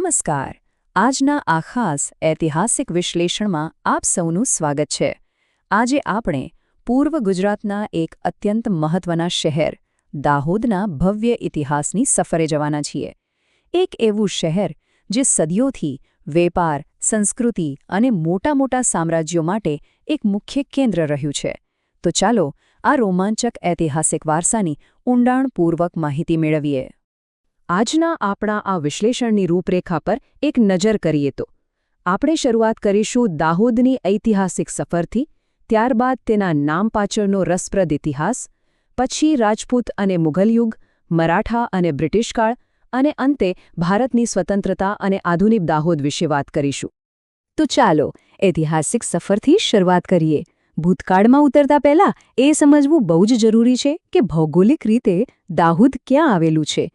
નમસ્કાર. આજના આ ખાસ ઐતિહાસિક વિશ્લેષણમાં આપ સૌનું સ્વાગત છે. આજે આપણે પૂર્વ ગુજરાતના એક અત્યંત મહત્વના શહેર દાહોદના ભવ્ય ઇતિહાસની સફરે જવાના છીએ. એક એવું શહેર જે સદીઓથી વેપાર, સંસ્કૃતિ અને મોટા સામ્રાજ્યો માટે એક મુખ્ય કેન્દ્ર રહ્યું છે. તો ચાલો આ રોમાંચક ઐતિહાસિક વારસાની ઊંડાણપૂર્વક માહિતી મેળવીએ. આજના આપણા આ વિશ્લેષણની રૂપરેખા પર એક નજર કરીએ તો આપણે શરૂઆત કરીશું દાહોદની ઐતિહાસિક સફરથી, ત્યારબાદ તેના નામ પાછળનો રસપ્રદ ઇતિહાસ, પછી રાજપૂત અને મુઘલ યુગ, મરાઠા અને બ્રિટિશ કાળ, અને અંતે ભારતની સ્વતંત્રતા અને આધુનિક દાહોદ વિશે વાત કરીશું. તો ચાલો ઐતિહાસિક સફરથી શરૂઆત કરીએ. ભૂતકાળમાં ઉતરતા પહેલા એ સમજવું બહુ જ જરૂરી છે કે ભૌગોલિક રીતે દાહોદ ક્યાં આવેલું છે.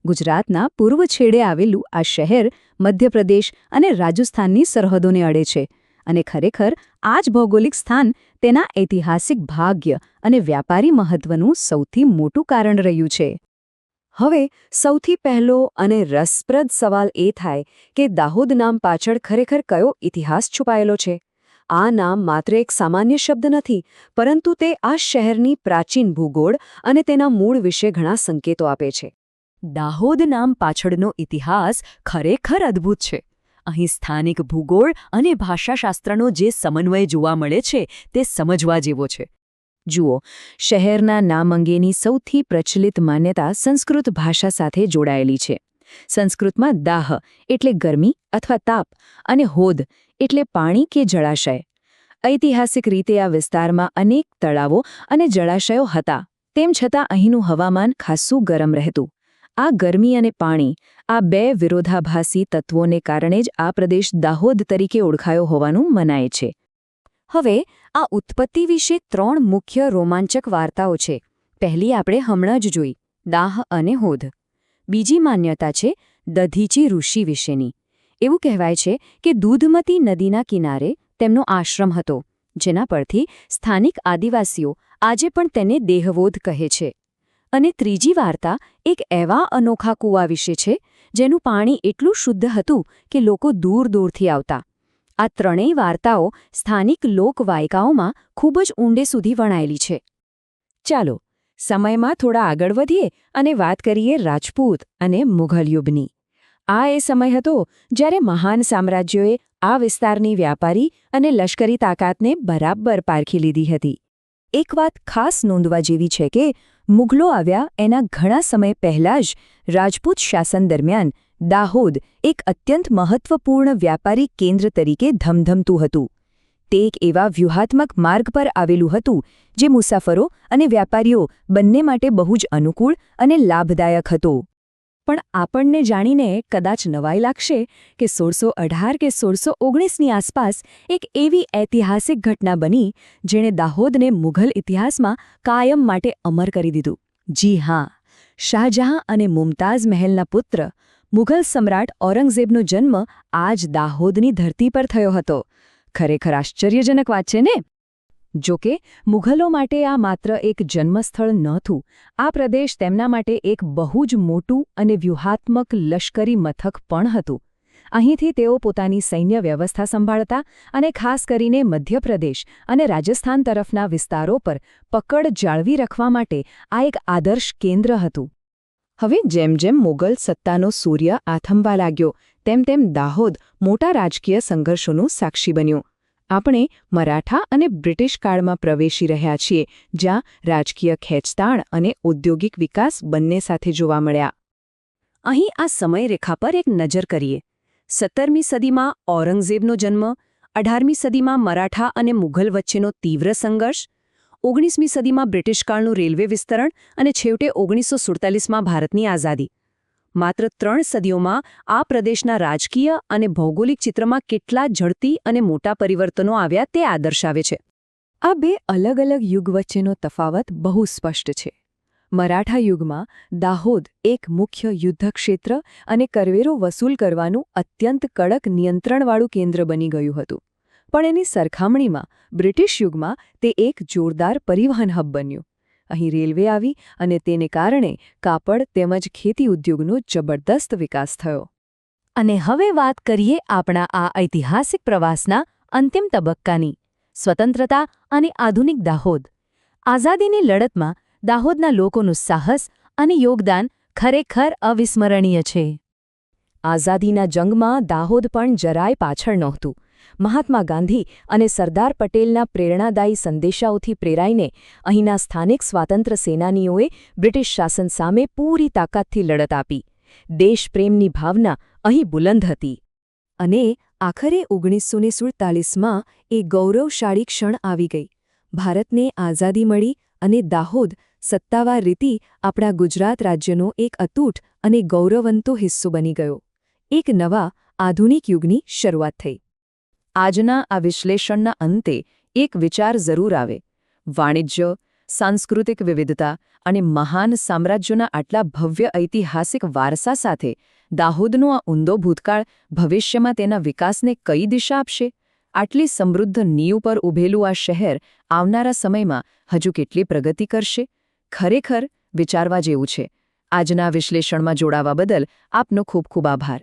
ગુજરાતના પૂર્વ છેડે આવેલું આ શહેર મધ્યપ્રદેશ અને રાજસ્થાનની સરહદોને અડે છે અને ખરેખર આ જ ભૌગોલિક સ્થાન તેના ઐતિહાસિક ભાગ્ય અને વ્યાપારી મહત્વનું સૌથી મોટું કારણ રહ્યું છે. હવે સૌથી પહેલો અને રસપ્રદ સવાલ એ થાય કે દાહોદ નામ પાછળ ખરેખર કયો ઇતિહાસ છુપાયેલો છે. આ નામ માત્ર એક સામાન્ય શબ્દ નથી, પરંતુ તે આ શહેરની પ્રાચીન ભૂગોળ અને તેના મૂળ વિશે ઘણા સંકેતો આપે છે. દાહોદ નામ પાછળનો ઇતિહાસ ખરેખર અદ્ભુત છે. અહીં સ્થાનિક ભૂગોળ અને ભાષાશાસ્ત્રનો જે સમન્વય જોવા મળે છે તે સમજવા જેવો છે. જુઓ, શહેરના નામ અંગેની સૌથી પ્રચલિત માન્યતા સંસ્કૃત ભાષા સાથે જોડાયેલી છે. સંસ્કૃતમાં દાહ એટલે ગરમી અથવા તાપ અને હોદ એટલે પાણી કે જળાશય. ઐતિહાસિક રીતે આ વિસ્તારમાં અનેક તળાવો અને જળાશયો હતા, તેમ છતાં અહીંનું હવામાન ખાસ્સું ગરમ રહેતું. આ ગરમી અને પાણી, આ બે વિરોધાભાસી તત્વોને કારણે જ આ પ્રદેશ દાહોદ તરીકે ઓળખાયો હોવાનું મનાય છે. હવે આ ઉત્પત્તિ વિશે 3 મુખ્ય રોમાંચક વાર્તાઓ છે. પહેલી આપણે હમણાં જ જોઈ, દાહ અને હોદ. બીજી માન્યતા છે દધીચી ઋષિ વિશેની. એવું કહેવાય છે કે દૂધમતી નદીના કિનારે તેમનો આશ્રમ હતો, જેના પરથી સ્થાનિક આદિવાસીઓ આજે પણ તેને દેહવોધ કહે છે. અને ત્રીજી વાર્તા એક એવા અનોખા કૂવા વિશે છે જેનું પાણી એટલું શુદ્ધ હતું કે લોકો દૂરથી આવતા. આ ત્રણેય વાર્તાઓ સ્થાનિક લોકવાયકાઓમાં ખૂબ જ ઊંડે સુધી વણાયેલી છે. ચાલો સમયમાં થોડા આગળ વધીએ અને વાત કરીએ રાજપૂત અને મુઘલ યુગની. આ એ સમય હતો જ્યારે મહાન સામ્રાજ્યોએ આ વિસ્તારની વ્યાપારી અને લશ્કરી તાકાતને બરાબર પારખી લીધી હતી. એક વાત ખાસ નોંધવા જેવી છે કે મુઘલો આવ્યા એના ઘણા સમય પહેલાં જ રાજપૂત શાસન દરમિયાન દાહોદ એક અત્યંત મહત્વપૂર્ણ વ્યાપારી કેન્દ્ર તરીકે ધમધમતું હતું. તે એક એવા વ્યૂહાત્મક માર્ગ પર આવેલું હતું જે મુસાફરો અને વ્યાપારીઓ બંને માટે બહુ જ અનુકૂળ અને લાભદાયક હતો. પણ આપણને જાણીને કદાચ નવાઈ લાગશે કે 1618 કે 1619ની આસપાસ એક એવી ઐતિહાસિક ઘટના બની જેણે દાહોદને મુઘલ ઇતિહાસમાં કાયમ માટે અમર કરી દીધું. જી હા, શાહજહાં અને મુમતાઝ મહેલના પુત્ર મુઘલ સમ્રાટ ઔરંગઝેબનો જન્મ આ જ દાહોદની ધરતી પર થયો હતો. ખરેખર આશ્ચર્યજનક વાત છે ને? જોકે મુઘલો માટે આ માત્ર એક જન્મસ્થળ નહોતું. આ પ્રદેશ તેમના માટે એક બહુ જ મોટું અને વ્યૂહાત્મક લશ્કરી મથક પણ હતું. અહીંથી તેઓ પોતાની સૈન્ય વ્યવસ્થા સંભાળતા અને ખાસ કરીને મધ્યપ્રદેશ અને રાજસ્થાન તરફના વિસ્તારો પર પકડ જાળવી રાખવા માટે આ એક આદર્શ કેન્દ્ર હતું. હવે જેમ જેમ મુઘલ સત્તાનો સૂર્ય આથમવા લાગ્યો તેમ દાહોદ મોટા રાજકીય સંઘર્ષોનું સાક્ષી બન્યું. આપણે મરાઠા અને બ્રિટિશ કાળમાં પ્રવેશી રહ્યા છીએ, જ્યાં રાજકીય ખેંચતાણ અને ઔદ્યોગિક વિકાસ બંને સાથે જોવા મળ્યા. અહીં આ સમયરેખા પર એક નજર કરીએ. 17મી સદીમાં ઔરંગઝેબનો જન્મ, 18મી સદીમાં મરાઠા અને મુઘલ વચ્ચેનો તીવ્ર સંઘર્ષ, 19મી સદીમાં બ્રિટિશ કાળનું રેલવે વિસ્તરણ અને છેવટે 1947માં ભારતની આઝાદી. માત્ર 3 સદીઓમાં આ પ્રદેશના રાજકીય અને ભૌગોલિક ચિત્રમાં કેટલા ઝડપી અને મોટા પરિવર્તનો આવ્યા તે આ દર્શાવે છે. આ બે અલગ યુગ વચ્ચેનો તફાવત બહુ સ્પષ્ટ છે. મરાઠા યુગમાં દાહોદ એક મુખ્ય યુદ્ધક્ષેત્ર અને કરવેરો વસૂલ કરવાનું અત્યંત કડક નિયંત્રણવાળું કેન્દ્ર બની ગયું હતું. પણ એની સરખામણીમાં બ્રિટિશ યુગમાં તે એક જોરદાર પરિવહન હબ બન્યું. અહીં રેલવે આવી અને તેને કારણે કાપડ તેમજ ખેતી ઉદ્યોગનો જબરદસ્ત વિકાસ થયો. અને હવે વાત કરીએ આપણા આ ઐતિહાસિક પ્રવાસના અંતિમ તબક્કાની, સ્વતંત્રતા અને આધુનિક દાહોદ. આઝાદીની લડતમાં દાહોદના લોકોનું સાહસ અને યોગદાન ખરેખર અવિસ્મરણીય છે. આઝાદીના જંગમાં દાહોદ પણ જરાય પાછળ નહોતું. મહાત્મા ગાંધી અને સરદાર પટેલના પ્રેરણાદાયી સંદેશાઓથી પ્રેરાઈને અહીંના સ્થાનિક સ્વાતંત્ર્ય સેનાનીઓએ બ્રિટિશ શાસન સામે પૂરી તાકાતથી લડત આપી. દેશપ્રેમની ભાવના અહીં બુલંદ હતી. અને આખરે 1947માં એ ગૌરવશાળી ક્ષણ આવી ગઈ. ભારતને આઝાદી મળી અને દાહોદ સત્તાવાર રીતે આપણા ગુજરાત રાજ્યનો એક અતૂટ અને ગૌરવવંતો હિસ્સો બની ગયો. એક નવા આધુનિક યુગની શરૂઆત થઈ. આજના આ વિશ્લેષણના અંતે એક વિચાર જરૂર આવે. વાણિજ્ય, સાંસ્કૃતિક વિવિધતા અને મહાન સામ્રાજ્યોના આટલા ભવ્ય ઐતિહાસિક વારસા સાથે દાહોદનો આ ઊંડો ભૂતકાળ ભવિષ્યમાં તેના વિકાસને કઈ દિશા આપશે? આટલી સમૃદ્ધ નીંવ પર ઊભેલું આ શહેર આવનારા સમયમાં હજુ કેટલી પ્રગતિ કરશે? ખરેખર વિચારવા જેવું છે. આજના વિશ્લેષણમાં જોડાવા બદલ આપનો ખૂબ ખૂબ આભાર.